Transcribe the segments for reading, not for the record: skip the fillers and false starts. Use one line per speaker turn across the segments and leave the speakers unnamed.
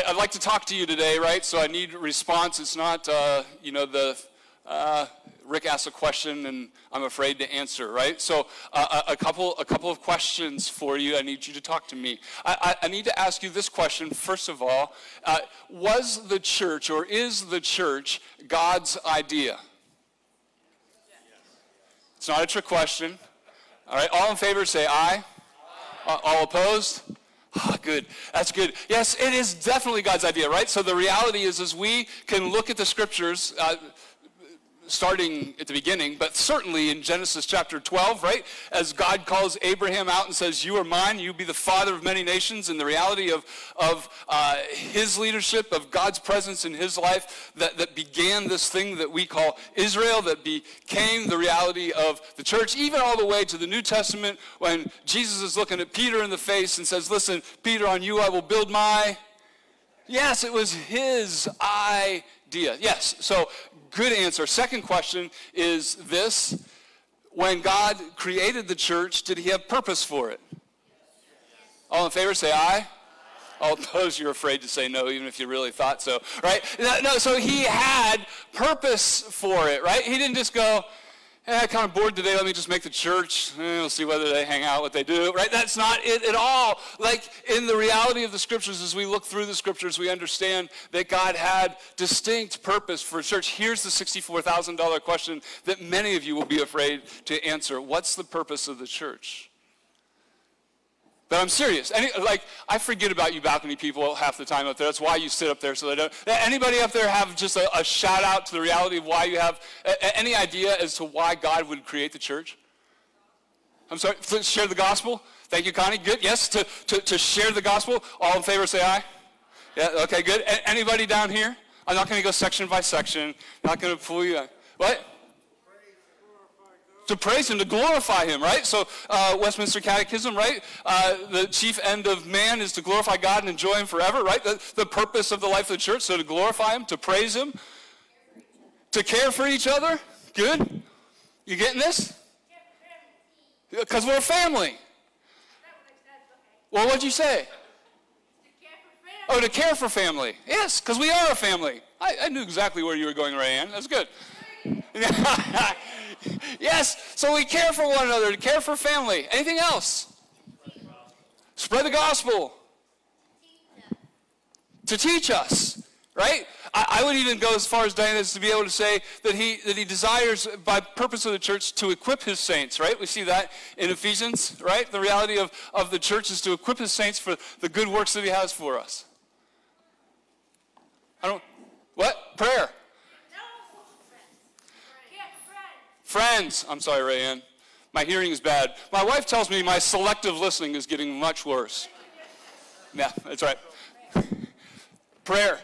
I'd like to talk to you today, right? So I need a response. It's not, Rick asked a question and I'm afraid to answer, right? So a couple of questions for you. I need you to talk to me. I need to ask you this question, first of all. Was the church, or is the church, God's idea? It's not a trick question. All right, all in favor say aye. All opposed? Oh, good. That's good. Yes, it is definitely God's idea, right? So the reality is we can look at the scriptures, starting at the beginning, but certainly in Genesis chapter 12, right? As God calls Abraham out and says, you are mine, you be the father of many nations, and the reality of his leadership, of God's presence in his life that began this thing that we call Israel, that became the reality of the church, even all the way to the New Testament when Jesus is looking at Peter in the face and says, listen, Peter, on you I will build my... Yes, it was his idea. Yes, so good answer. Second question is this. When God created the church, did he have purpose for it? All in favor, say aye. All opposed, you're afraid to say no, even if you really thought so, right? No, so he had purpose for it, right? He didn't just go, I'm kind of bored today, let me just make the church. We'll see whether they hang out, what they do, right? That's not it at all. Like in the reality of the scriptures, as we look through the scriptures, we understand that God had distinct purpose for church. Here's the $64,000 question that many of you will be afraid to answer. What's the purpose of the church? But I'm serious. I forget about you balcony people half the time up there. That's why you sit up there so they don't. Anybody up there have just a shout out to the reality of why you have any idea as to why God would create the church? I'm sorry, to share the gospel? Thank you, Connie. Good. Yes, to share the gospel. All in favor, say aye. Yeah, okay, good. Anybody down here? I'm not going to go section by section. I'm not going to pull you. What? To praise him, to glorify him, right? So Westminster Catechism, right? The chief end of man is to glorify God and enjoy him forever, right? The purpose of the life of the church, so to glorify him, to praise him, to care for each other. Good? You getting this? Because we're a family. Well, what'd you say? Oh, to care for family. Yes, because we are a family. I knew exactly where you were going, Rayanne. That's good. Yes, so we care for one another, to care for family. Anything else? Spread the gospel. To teach us, right? I would even go as far as Diana as to be able to say that he desires, by purpose of the church, to equip his saints, right? We see that in Ephesians, right? The reality of the church is to equip his saints for the good works that he has for us. What? Prayer. Friends. I'm sorry, Rayanne. My hearing is bad. My wife tells me my selective listening is getting much worse. Yeah, that's right. Prayer.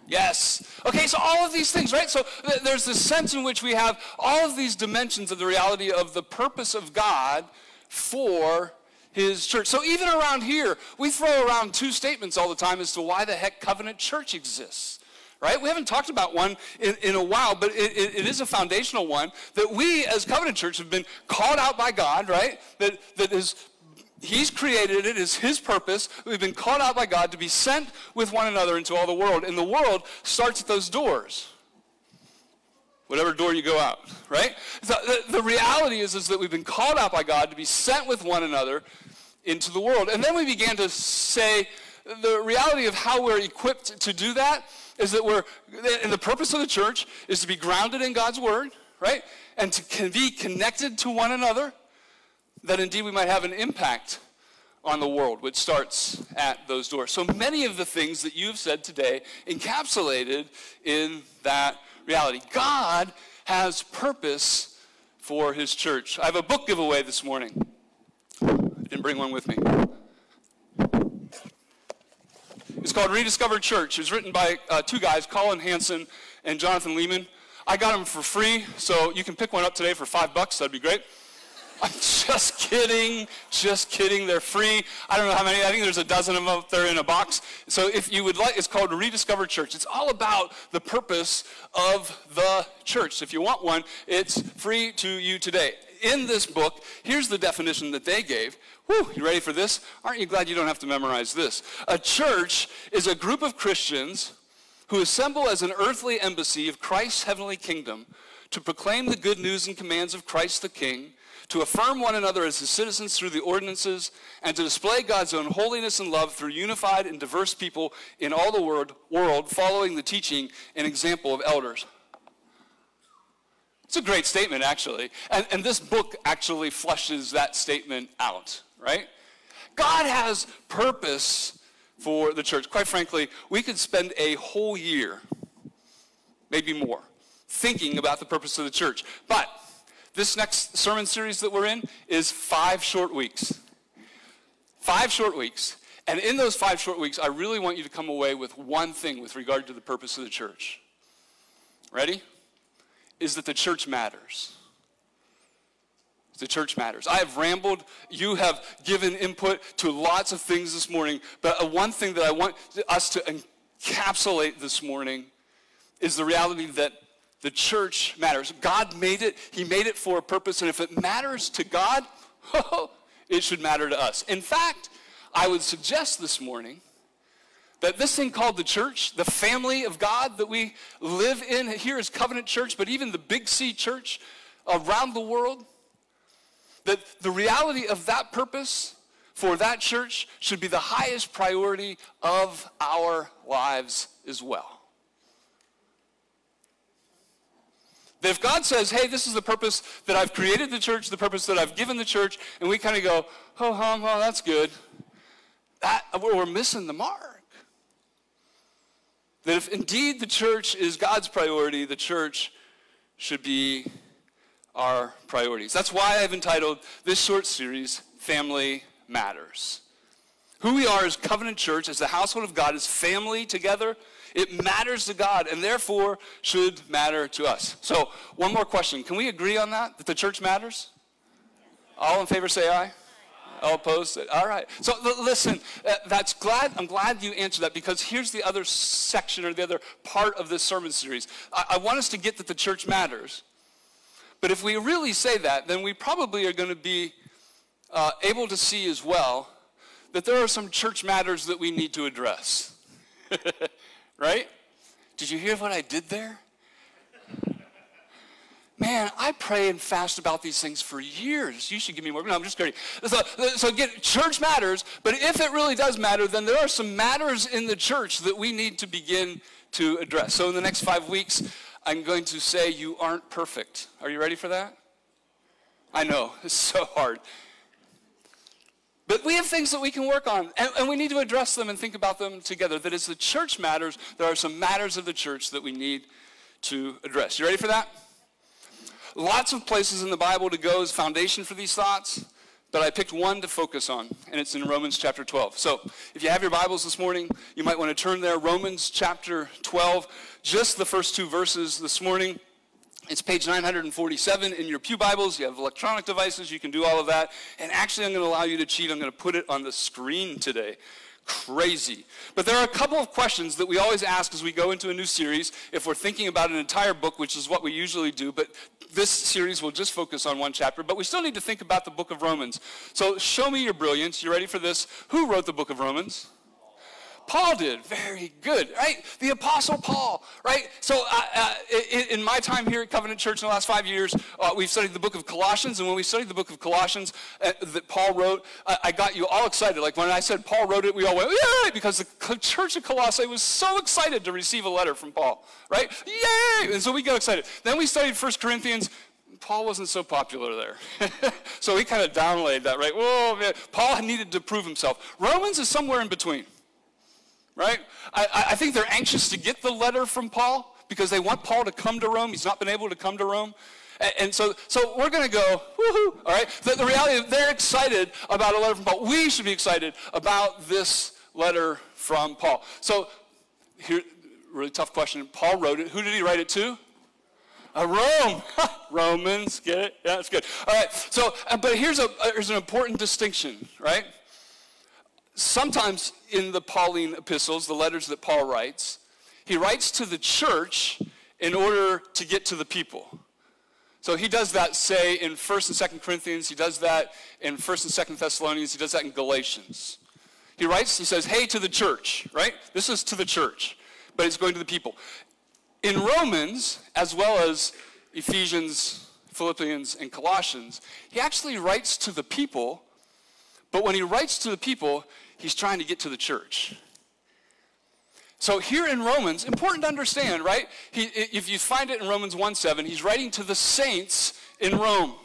Yes. Okay, so all of these things, right? So there's this sense in which we have all of these dimensions of the reality of the purpose of God for his church. So even around here, we throw around two statements all the time as to why the heck Covenant Church exists. Right? We haven't talked about one in a while, but it is a foundational one that we as Covenant Church have been called out by God, right? That is, he's created it, is his purpose. We've been called out by God to be sent with one another into all the world. And the world starts at those doors. Whatever door you go out, right? The reality is that we've been called out by God to be sent with one another into the world. And then we began to say the reality of how we're equipped to do that is that and the purpose of the church is to be grounded in God's word, right? And to be connected to one another, that indeed we might have an impact on the world, which starts at those doors. So many of the things that you've said today encapsulated in that reality. God has purpose for his church. I have a book giveaway this morning. I didn't bring one with me. It's called Rediscovered Church. It's written by two guys, Colin Hansen and Jonathan Lehman. I got them for free, so you can pick one up today for $5. That'd be great. I'm just kidding. Just kidding. They're free. I don't know how many. I think there's a dozen of them up there in a box. So if you would like, it's called Rediscovered Church. It's all about the purpose of the church. If you want one, it's free to you today. in this book, here's the definition that they gave. Whew, you ready for this? Aren't you glad you don't have to memorize this? A church is a group of Christians who assemble as an earthly embassy of Christ's heavenly kingdom to proclaim the good news and commands of Christ the King, to affirm one another as his citizens through the ordinances, and to display God's own holiness and love through unified and diverse people in all the world, following the teaching and example of elders. It's a great statement, actually. And this book actually fleshes that statement out, right? God has purpose for the church. Quite frankly, we could spend a whole year, maybe more, thinking about the purpose of the church. But this next sermon series that we're in is 5 short weeks. 5 short weeks. And in those 5 short weeks, I really want you to come away with one thing with regard to the purpose of the church. Ready? Is that the church matters. The church matters. I have rambled. You have given input to lots of things this morning. But one thing that I want us to encapsulate this morning is the reality that the church matters. God made it. He made it for a purpose. And if it matters to God, it should matter to us. In fact, I would suggest this morning that this thing called the church, the family of God that we live in here is Covenant Church, but even the Big C church around the world, that the reality of that purpose for that church should be the highest priority of our lives as well. That if God says, hey, this is the purpose that I've created the church, the purpose that I've given the church, and we kind of go, oh, that's good, we're missing the mark. That if indeed the church is God's priority, the church should be our priorities. That's why I've entitled this short series, Family Matters. Who we are as Covenant Church, as the household of God, as family together, it matters to God and therefore should matter to us. So, one more question. Can we agree on that the church matters? All in favor say aye. All opposed? All right. So listen, I'm glad you answered that, because here's the other section or the other part of this sermon series. I want us to get that the church matters. But if we really say that, then we probably are going to be able to see as well that there are some church matters that we need to address. Right? Did you hear what I did there? Man, I pray and fast about these things for years. You should give me more. No, I'm just kidding. So again, church matters, but if it really does matter, then there are some matters in the church that we need to begin to address. So in the next 5 weeks, I'm going to say you aren't perfect. Are you ready for that? I know, it's so hard. But we have things that we can work on, and we need to address them and think about them together. That as the church matters, there are some matters of the church that we need to address. You ready for that? Lots of places in the Bible to go as foundation for these thoughts, but I picked one to focus on, and it's in Romans chapter 12. So if you have your Bibles this morning, you might want to turn there. Romans chapter 12, just the first 2 verses this morning. It's page 947 in your pew Bibles. You have electronic devices. You can do all of that. And actually, I'm going to allow you to cheat. I'm going to put it on the screen today. Crazy. But there are a couple of questions that we always ask as we go into a new series if we're thinking about an entire book, which is what we usually do. But this series will just focus on one chapter. But we still need to think about the book of Romans. So show me your brilliance. You ready for this? Who wrote the book of Romans? Paul did. Very good, right? The Apostle Paul, right? So in my time here at Covenant Church in the last 5 years, we've studied the book of Colossians, and when we studied the book of Colossians that Paul wrote, I got you all excited. Like when I said Paul wrote it, we all went, yay, because the church of Colossae was so excited to receive a letter from Paul, right? Yay! And so we got excited. Then we studied 1 Corinthians. Paul wasn't so popular there. So he kind of downplayed that, right? Whoa, man. Paul needed to prove himself. Romans is somewhere in between. Right? I think they're anxious to get the letter from Paul because they want Paul to come to Rome. He's not been able to come to Rome. And so we're going to go, woohoo, all right? The reality is they're excited about a letter from Paul. We should be excited about this letter from Paul. So here, really tough question. Paul wrote it. Who did he write it to? Rome. Romans, get it? Yeah, that's good. All right, so, but here's an important distinction, right? Sometimes in the Pauline epistles, the letters that Paul writes, he writes to the church in order to get to the people. So he does that, say, in 1st and 2nd Corinthians. He does that in 1st and 2nd Thessalonians. He does that in Galatians. He writes, he says, hey, to the church, right? This is to the church, but it's going to the people. In Romans, as well as Ephesians, Philippians, and Colossians, he actually writes to the people, but when he writes to the people, he's trying to get to the church. So here in Romans, important to understand, right? If you find it in Romans 1:7, he's writing to the saints in Rome.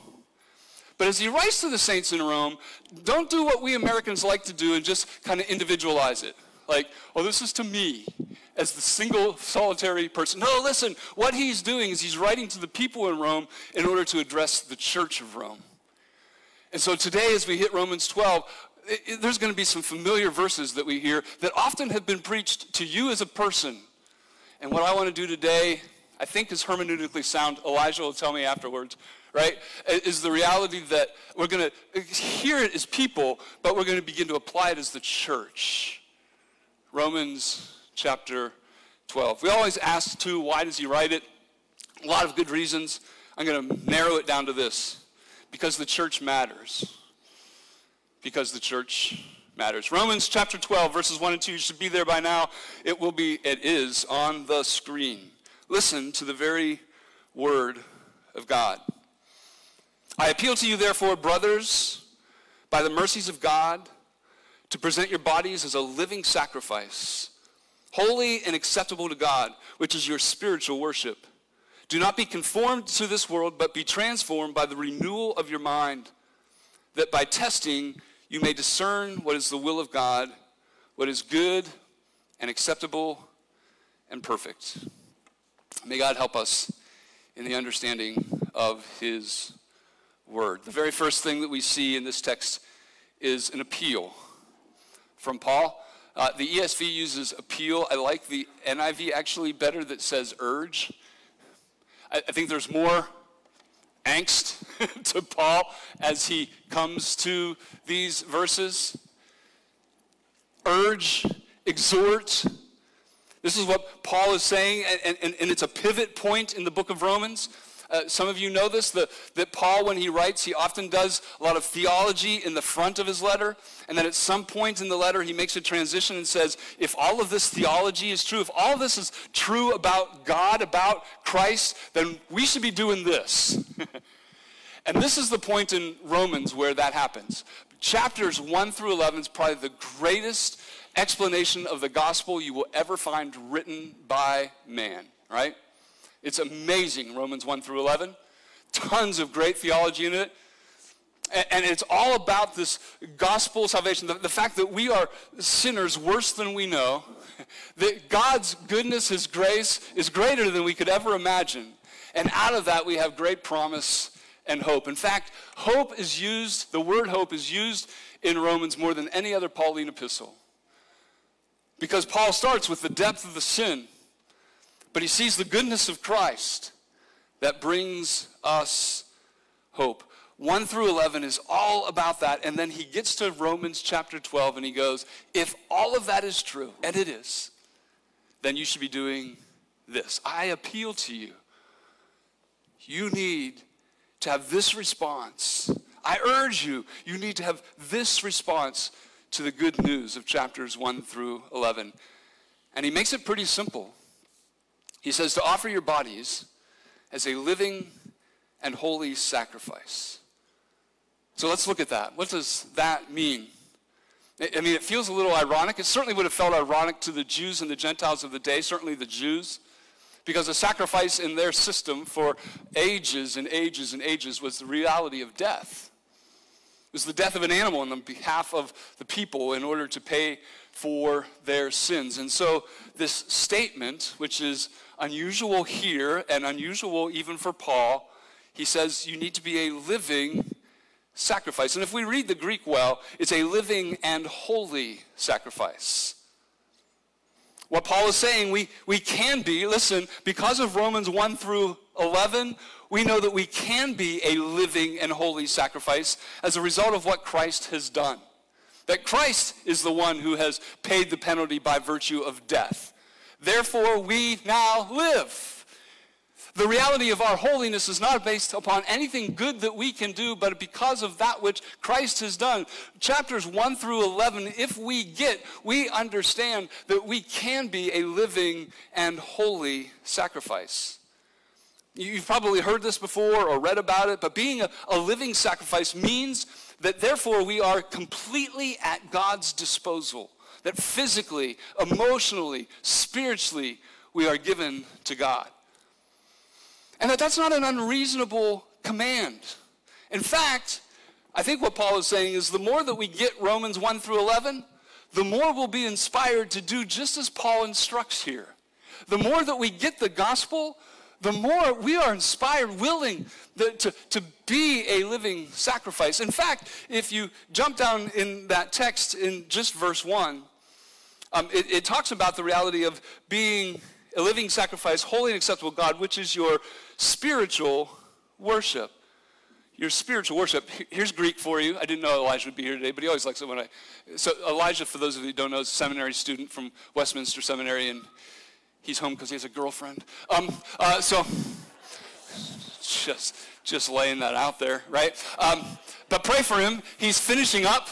But as he writes to the saints in Rome, don't do what we Americans like to do and just kind of individualize it. Like, oh, this is to me as the single solitary person. No, listen, what he's doing is he's writing to the people in Rome in order to address the church of Rome. And so today as we hit Romans 12, there's going to be some familiar verses that we hear that often have been preached to you as a person. And what I want to do today, I think is hermeneutically sound. Elijah will tell me afterwards, right? Is the reality that we're going to hear it as people, but we're going to begin to apply it as the church. Romans chapter 12. We always ask, too, why does he write it? A lot of good reasons. I'm going to narrow it down to this. Because the church matters. Because the church matters. Romans chapter 12, verses 1 and 2. You should be there by now. It is on the screen. Listen to the very word of God. I appeal to you, therefore, brothers, by the mercies of God, to present your bodies as a living sacrifice, holy and acceptable to God, which is your spiritual worship. Do not be conformed to this world, but be transformed by the renewal of your mind, that by testing you may discern what is the will of God, what is good and acceptable and perfect. May God help us in the understanding of his word. The very first thing that we see in this text is an appeal from Paul. The ESV uses appeal. I like the NIV actually better that says urge. I think there's more angst to Paul as he comes to these verses. Urge, exhort. This is what Paul is saying, and it's a pivot point in the book of Romans. Some of you know this, that Paul, when he writes, he often does a lot of theology in the front of his letter, and then at some point in the letter, he makes a transition and says, if all of this theology is true, if all of this is true about God, about Christ, then we should be doing this. And this is the point in Romans where that happens. Chapters 1 through 11 is probably the greatest explanation of the gospel you will ever find written by man, right? It's amazing, Romans 1 through 11. Tons of great theology in it. And it's all about this gospel salvation, the fact that we are sinners worse than we know, that God's goodness, his grace, is greater than we could ever imagine. And out of that, we have great promise and hope. In fact, hope is used, the word hope is used in Romans more than any other Pauline epistle. Because Paul starts with the depth of the sin, but he sees the goodness of Christ that brings us hope. 1 through 11 is all about that. And then he gets to Romans chapter 12 and he goes, if all of that is true, and it is, then you should be doing this. I appeal to you. You need to have this response. I urge you, you need to have this response to the good news of chapters 1 through 11. And he makes it pretty simple. He says to offer your bodies as a living and holy sacrifice. So let's look at that. What does that mean? I mean, it feels a little ironic. It certainly would have felt ironic to the Jews and the Gentiles of the day, certainly the Jews, because a sacrifice in their system for ages and ages and ages was the reality of death. It was the death of an animal on behalf of the people in order to pay for their sins. And so this statement, which is unusual here and unusual even for Paul, he says you need to be a living sacrifice. And if we read the Greek well, it's a living and holy sacrifice. What Paul is saying, we can be, listen, because of Romans 1 through 11, we know that we can be a living and holy sacrifice as a result of what Christ has done. That Christ is the one who has paid the penalty by virtue of death. Therefore, we now live. The reality of our holiness is not based upon anything good that we can do, but because of that which Christ has done. Chapters 1 through 11, if we understand that we can be a living and holy sacrifice. You've probably heard this before or read about it, but being a living sacrifice means that therefore we are completely at God's disposal. That physically, emotionally, spiritually, we are given to God. And that's not an unreasonable command. In fact, I think what Paul is saying is the more that we get Romans 1 through 11, the more we'll be inspired to do just as Paul instructs here. The more that we get the gospel, the more we are inspired, willing to be a living sacrifice. In fact, if you jump down in that text in just verse 1, it talks about the reality of being a living sacrifice, holy and acceptable to God, which is your spiritual worship. Your spiritual worship. Here's Greek for you. I didn't know Elijah would be here today, but he always likes it when So Elijah, for those of you who don't know, is a seminary student from Westminster Seminary, and he's home because he has a girlfriend. So just laying that out there, right? But pray for him. He's finishing up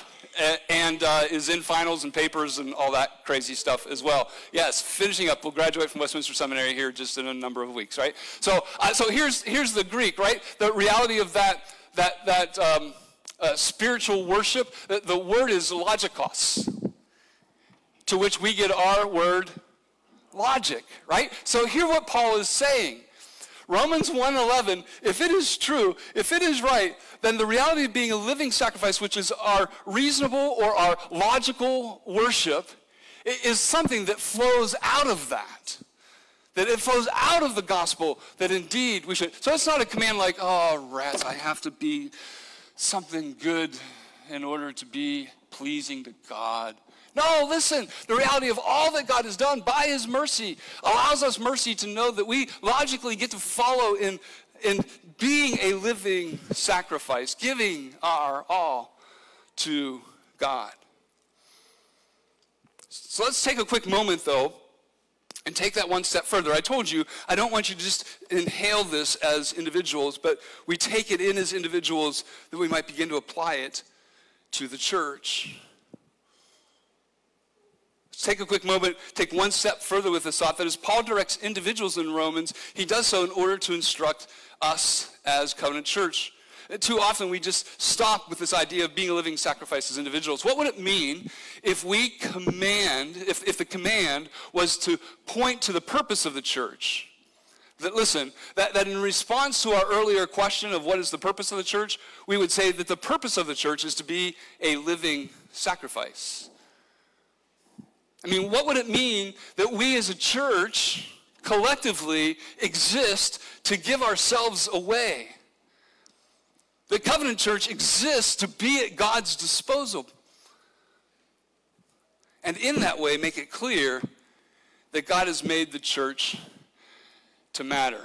and is in finals and papers and all that crazy stuff as well. Yes, finishing up. We'll graduate from Westminster Seminary here just in a number of weeks, right? So here's the Greek, right? The reality of that spiritual worship. The word is logikos, to which we get our word logic, right? So hear what Paul is saying. Romans 1:11, if it is true, if it is right, then the reality of being a living sacrifice, which is our reasonable or our logical worship, is something that flows out of that. That it flows out of the gospel, that indeed we should. So it's not a command like, oh, rats, I have to be something good in order to be pleasing to God. No, listen, the reality of all that God has done by his mercy allows us mercy to know that we logically get to follow in being a living sacrifice, giving our all to God. So let's take a quick moment, though, and take that one step further. I told you, I don't want you to just inhale this as individuals, but we take it in as individuals that we might begin to apply it to the church. Take a quick moment, take one step further with this thought that as Paul directs individuals in Romans, he does so in order to instruct us as Covenant Church. Too often we just stop with this idea of being a living sacrifice as individuals. What would it mean if we command, if the command was to point to the purpose of the church? That, listen, that in response to our earlier question of what is the purpose of the church, we would say that the purpose of the church is to be a living sacrifice. I mean, what would it mean that we as a church collectively exist to give ourselves away? The Covenant Church exists to be at God's disposal. And in that way, make it clear that God has made the church to matter.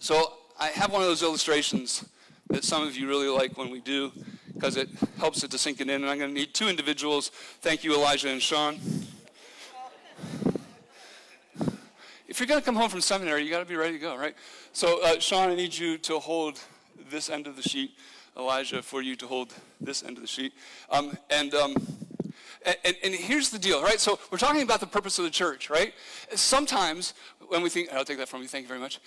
So I have one of those illustrations that some of you really like when we do, because it helps it to sink it in. And I'm going to need two individuals. Thank you, Elijah and Sean. If you're going to come home from seminary, you got to be ready to go, right? So, Sean, I need you to hold this end of the sheet. Elijah, for you to hold this end of the sheet. And here's the deal, right? So we're talking about the purpose of the church, right? Sometimes when we think, I'll take that from you, thank you very much.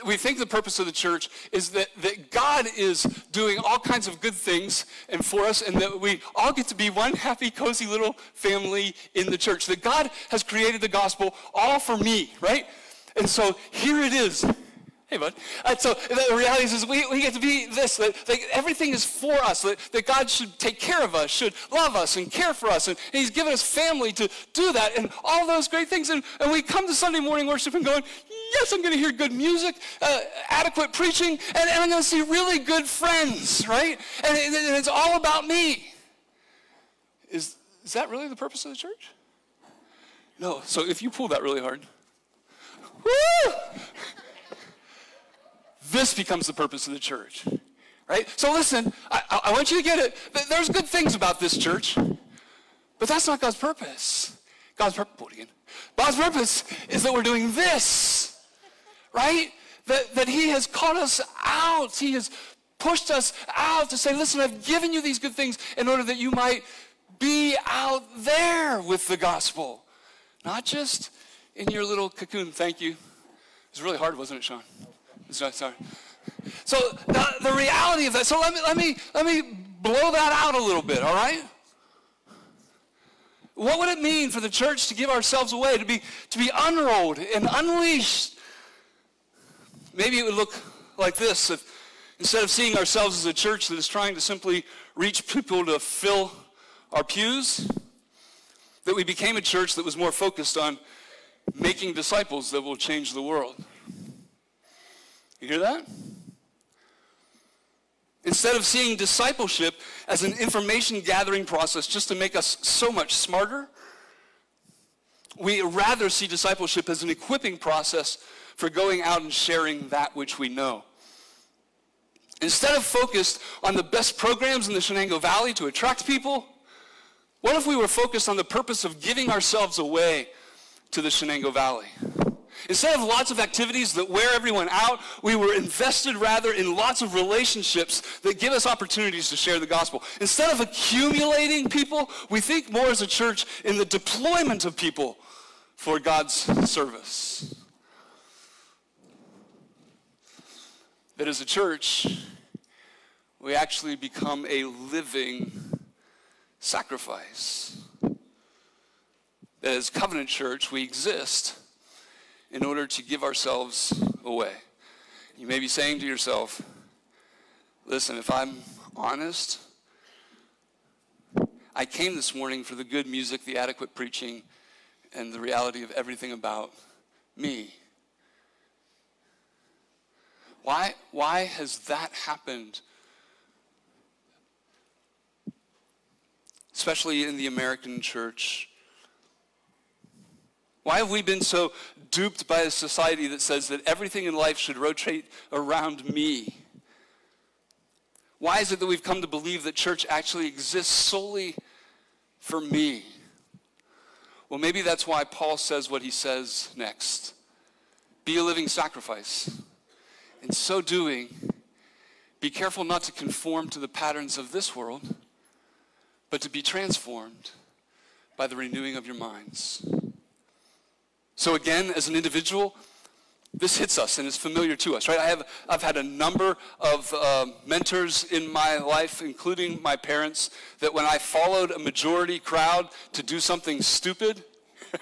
We think the purpose of the church is that God is doing all kinds of good things and for us, and that we all get to be one happy, cozy little family in the church. That God has created the gospel all for me, right? And so here it is. Hey, bud. So the reality is we get to be this, that everything is for us, that God should take care of us, should love us and care for us, and he's given us family to do that, and all those great things. And we come to Sunday morning worship and going, yes, I'm going to hear good music, adequate preaching, and I'm going to see really good friends, right? And it's all about me. Is that really the purpose of the church? No. So if you pull that really hard, woo! This becomes the purpose of the church, right? So listen, I want you to get it. There's good things about this church, but that's not God's purpose. God's purpose is that we're doing this, right? that he has called us out. He has pushed us out to say, listen, I've given you these good things in order that you might be out there with the gospel. Not just in your little cocoon. Thank you. It was really hard, wasn't it, Sean? Sorry. So the reality of that, so let me blow that out a little bit, all right? What would it mean for the church to give ourselves away, to be unrolled and unleashed? Maybe it would look like this. If instead of seeing ourselves as a church that is trying to simply reach people to fill our pews, that we became a church that was more focused on making disciples that will change the world. You hear that? Instead of seeing discipleship as an information gathering process just to make us so much smarter, we rather see discipleship as an equipping process for going out and sharing that which we know. Instead of focused on the best programs in the Shenango Valley to attract people, what if we were focused on the purpose of giving ourselves away to the Shenango Valley? Instead of lots of activities that wear everyone out, we were invested rather in lots of relationships that give us opportunities to share the gospel. Instead of accumulating people, we think more as a church in the deployment of people for God's service. That as a church, we actually become a living sacrifice. That as Covenant Church, we exist in order to give ourselves away. You may be saying to yourself, listen, if I'm honest, I came this morning for the good music, the adequate preaching, and the reality of everything about me. Why has that happened? Especially in the American church. Why have we been so duped by a society that says that everything in life should rotate around me? Why is it that we've come to believe that church actually exists solely for me? Well, maybe that's why Paul says what he says next. Be a living sacrifice. In so doing, be careful not to conform to the patterns of this world, but to be transformed by the renewing of your minds. So again, as an individual, this hits us and is familiar to us, right? I've had a number of mentors in my life, including my parents, that when I followed a majority crowd to do something stupid,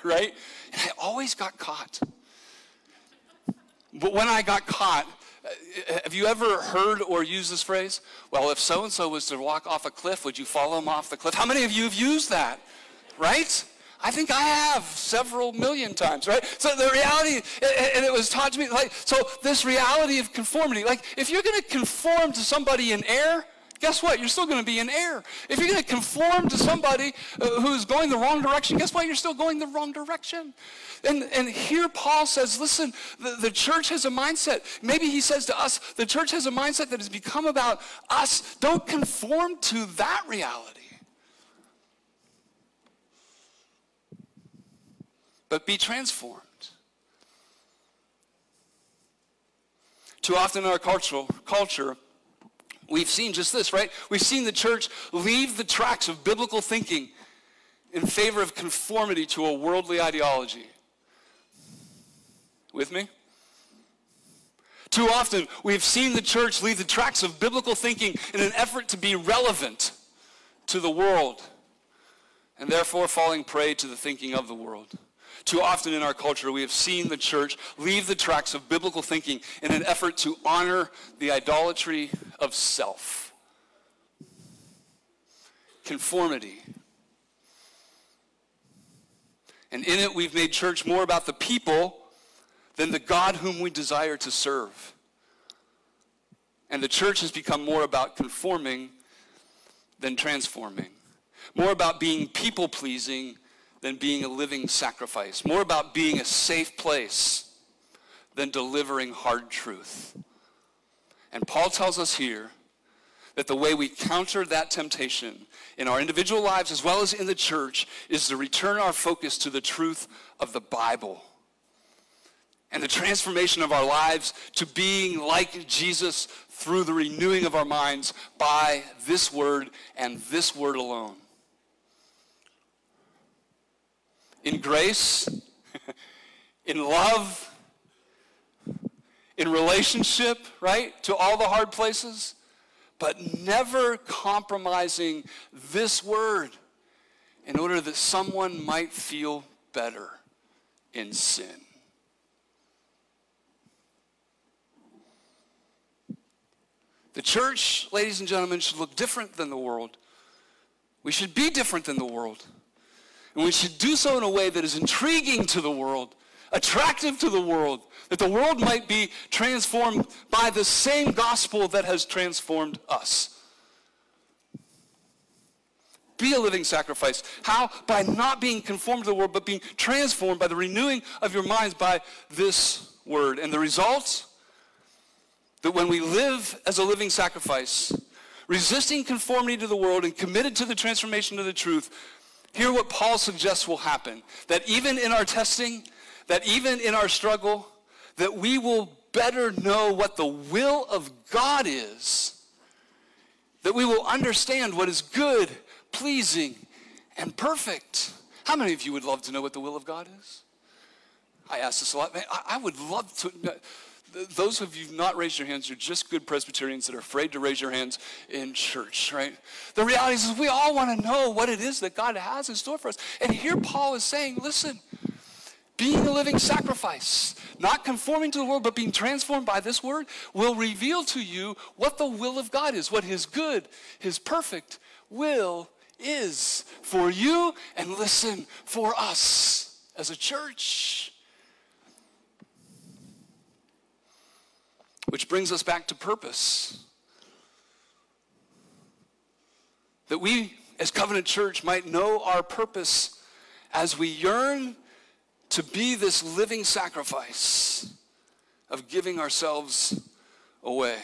right, I always got caught. But when I got caught, have you ever heard or used this phrase? Well, if so-and-so was to walk off a cliff, would you follow him off the cliff? How many of you have used that, right? I think I have several million times, right? So the reality, and it was taught to me, like, so this reality of conformity, like if you're going to conform to somebody in air, guess what? You're still going to be in air. If you're going to conform to somebody who's going the wrong direction, guess what? You're still going the wrong direction. And here Paul says, listen, the church has a mindset. Maybe he says to us, the church has a mindset that has become about us. Don't conform to that reality. But be transformed. Too often in our culture, we've seen just this, right? We've seen the church leave the tracks of biblical thinking in favor of conformity to a worldly ideology. With me? Too often, we've seen the church leave the tracks of biblical thinking in an effort to be relevant to the world, and therefore falling prey to the thinking of the world. Too often in our culture, we have seen the church leave the tracks of biblical thinking in an effort to honor the idolatry of self. Conformity. And in it, we've made church more about the people than the God whom we desire to serve. And the church has become more about conforming than transforming. More about being people-pleasing than being a living sacrifice. More about being a safe place than delivering hard truth. And Paul tells us here that the way we counter that temptation in our individual lives as well as in the church is to return our focus to the truth of the Bible. and the transformation of our lives to being like Jesus through the renewing of our minds by this word and this word alone. In grace, in love, in relationship, right, to all the hard places, but never compromising this word in order that someone might feel better in sin. The church, ladies and gentlemen, should look different than the world. We should be different than the world. And we should do so in a way that is intriguing to the world, attractive to the world, that the world might be transformed by the same gospel that has transformed us. Be a living sacrifice. How? By not being conformed to the world, but being transformed by the renewing of your minds by this word. And the result? That when we live as a living sacrifice, resisting conformity to the world and committed to the transformation of the truth, hear what Paul suggests will happen. That even in our testing, that even in our struggle, that we will better know what the will of God is. That we will understand what is good, pleasing, and perfect. How many of you would love to know what the will of God is? I ask this a lot. Man, I would love to. Those of you who have not raised your hands are just good Presbyterians that are afraid to raise your hands in church, right? The reality is we all want to know what it is that God has in store for us. And here Paul is saying, listen, being a living sacrifice, not conforming to the world, but being transformed by this word, will reveal to you what the will of God is, what his good, his perfect will is for you, and listen, for us as a church. Which brings us back to purpose. That we, as Covenant Church, might know our purpose as we yearn to be this living sacrifice of giving ourselves away.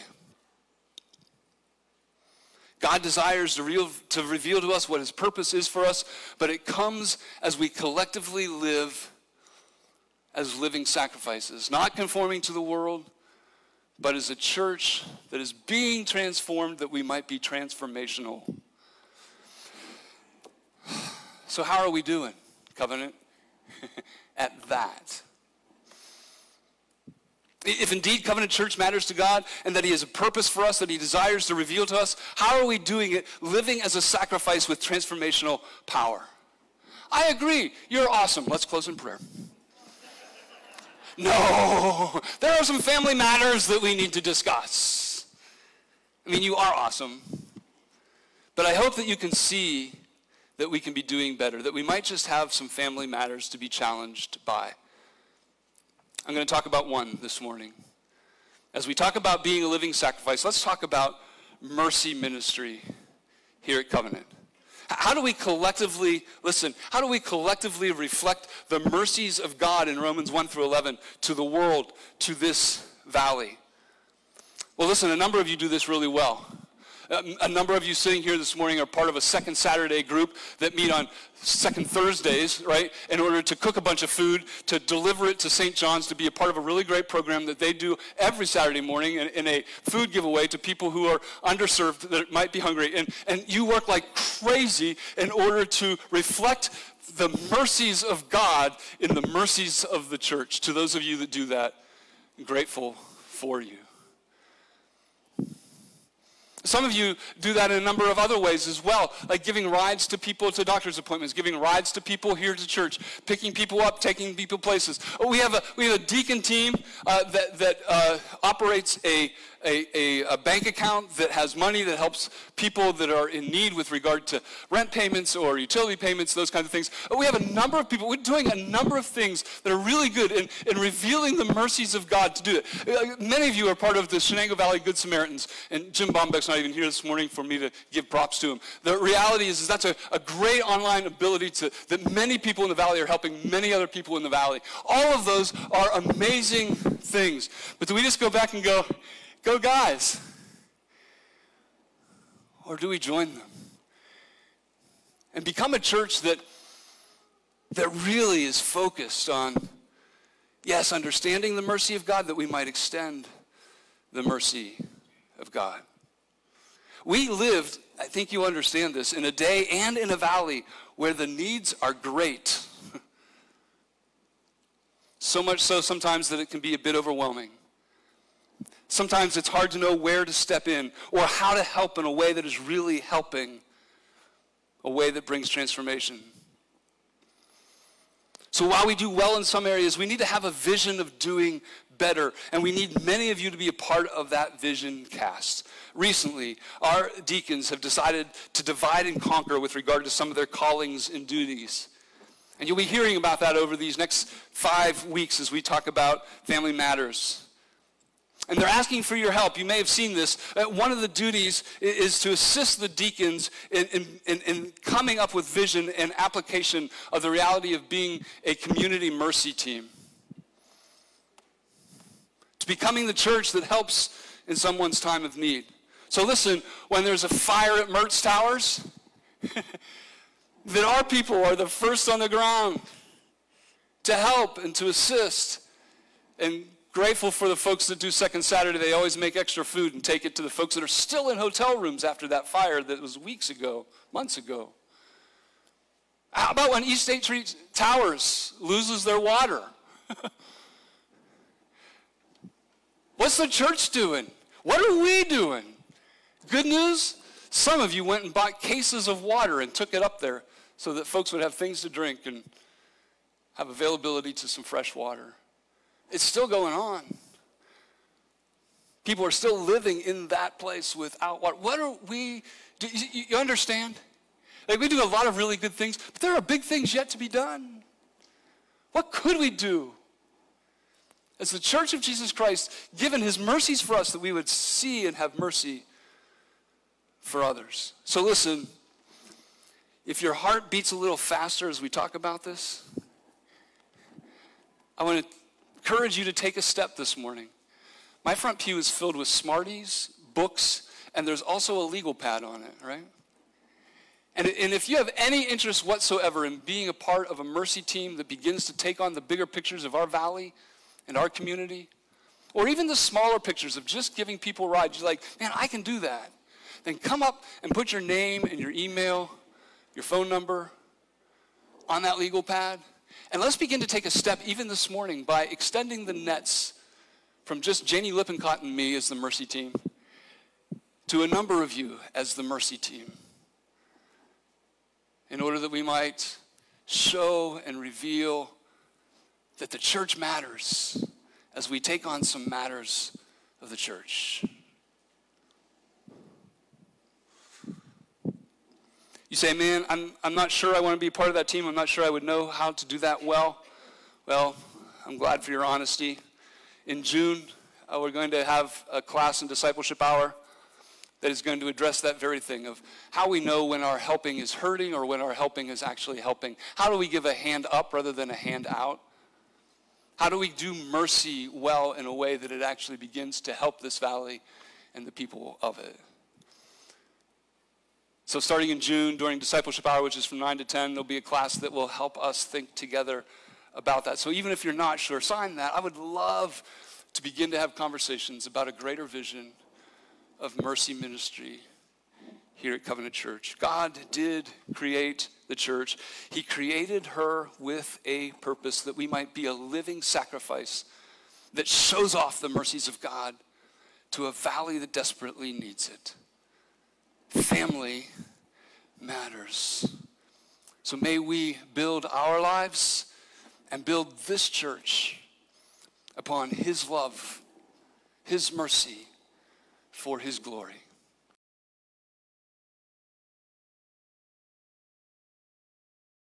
God desires to reveal to us what his purpose is for us, but it comes as we collectively live as living sacrifices, not conforming to the world, but as a church that is being transformed that we might be transformational. So how are we doing, Covenant, at that? If indeed Covenant Church matters to God and that he has a purpose for us that he desires to reveal to us, how are we doing it, living as a sacrifice with transformational power? I agree. You're awesome. Let's close in prayer. No, there are some family matters that we need to discuss. I mean, you are awesome. But I hope that you can see that we can be doing better, that we might just have some family matters to be challenged by. I'm going to talk about one this morning. As we talk about being a living sacrifice, let's talk about mercy ministry here at Covenant. How do we collectively, listen, how do we collectively reflect the mercies of God in Romans 1 through 11 to the world, to this valley? Well, listen, a number of you do this really well. A number of you sitting here this morning are part of a second Saturday group that meet on second Thursdays, right, in order to cook a bunch of food, to deliver it to St. John's, to be a part of a really great program that they do every Saturday morning in a food giveaway to people who are underserved that might be hungry. And you work like crazy in order to reflect the mercies of God in the mercies of the church. To those of you that do that, I'm grateful for you. Some of you do that in a number of other ways as well, like giving rides to people to doctor's appointments, giving rides to people here to church, picking people up, taking people places. Oh, we have a deacon team that operates a bank account that has money that helps people that are in need with regard to rent payments or utility payments, those kinds of things. We have a number of people. We're doing a number of things that are really good in revealing the mercies of God to do it. Many of you are part of the Shenango Valley Good Samaritans, and Jim Bombeck's not even here this morning for me to give props to him. The reality is that's a great online ability that many people in the valley are helping many other people in the valley. All of those are amazing things. But do we just go back and go guys? Or do we join them? And become a church that really is focused on Yes, understanding the mercy of God that we might extend the mercy of God. We lived, I think you understand this, in a day and in a valley where the needs are great. So much so sometimes that it can be a bit overwhelming. Sometimes it's hard to know where to step in or how to help in a way that is really helping, a way that brings transformation. So while we do well in some areas, we need to have a vision of doing better, and we need many of you to be a part of that vision cast. Recently, our deacons have decided to divide and conquer with regard to some of their callings and duties. And you'll be hearing about that over these next 5 weeks as we talk about family matters. And they're asking for your help. You may have seen this. One of the duties is to assist the deacons in coming up with vision and application of the reality of being a community mercy team. To becoming the church that helps in someone's time of need. So listen, when there's a fire at Mertz Towers, that our people are the first on the ground to help and to assist. And grateful for the folks that do Second Saturday. They always make extra food and take it to the folks that are still in hotel rooms after that fire that was weeks ago, months ago. How about when East State Street Towers loses their water? What's the church doing? What are we doing? Good news, some of you went and bought cases of water and took it up there so that folks would have things to drink and have availability to some fresh water. It's still going on. People are still living in that place without water. What are we, do you understand? Like, we do a lot of really good things, but there are big things yet to be done. What could we do as the Church of Jesus Christ, given his mercies for us, that we would see and have mercy for others? So listen, if your heart beats a little faster as we talk about this, I want to encourage you to take a step this morning. My front pew is filled with Smarties, books, and there's also a legal pad on it, right? And if you have any interest whatsoever in being a part of a mercy team that begins to take on the bigger pictures of our valley and our community, or even the smaller pictures of just giving people rides, you're like, man, I can do that. Then come up and put your name and your email, your phone number on that legal pad. And let's begin to take a step even this morning by extending the nets from just Janie Lippincott and me as the mercy team to a number of you as the mercy team, in order that we might show and reveal that the church matters as we take on some matters of the church. You say, man, I'm not sure I want to be a part of that team. I'm not sure I would know how to do that well. Well, I'm glad for your honesty. In June, we're going to have a class in discipleship hour that is going to address that very thing of how we know when our helping is hurting or when our helping is actually helping. How do we give a hand up rather than a hand out? How do we do mercy well in a way that it actually begins to help this valley and the people of it? So starting in June, during discipleship hour, which is from 9 to 10, there'll be a class that will help us think together about that. So even if you're not sure, sign that. I would love to begin to have conversations about a greater vision of mercy ministry here at Covenant Church. God did create the church. He created her with a purpose, that we might be a living sacrifice that shows off the mercies of God to a valley that desperately needs it. Family matters. So may we build our lives and build this church upon his love, his mercy, for his glory.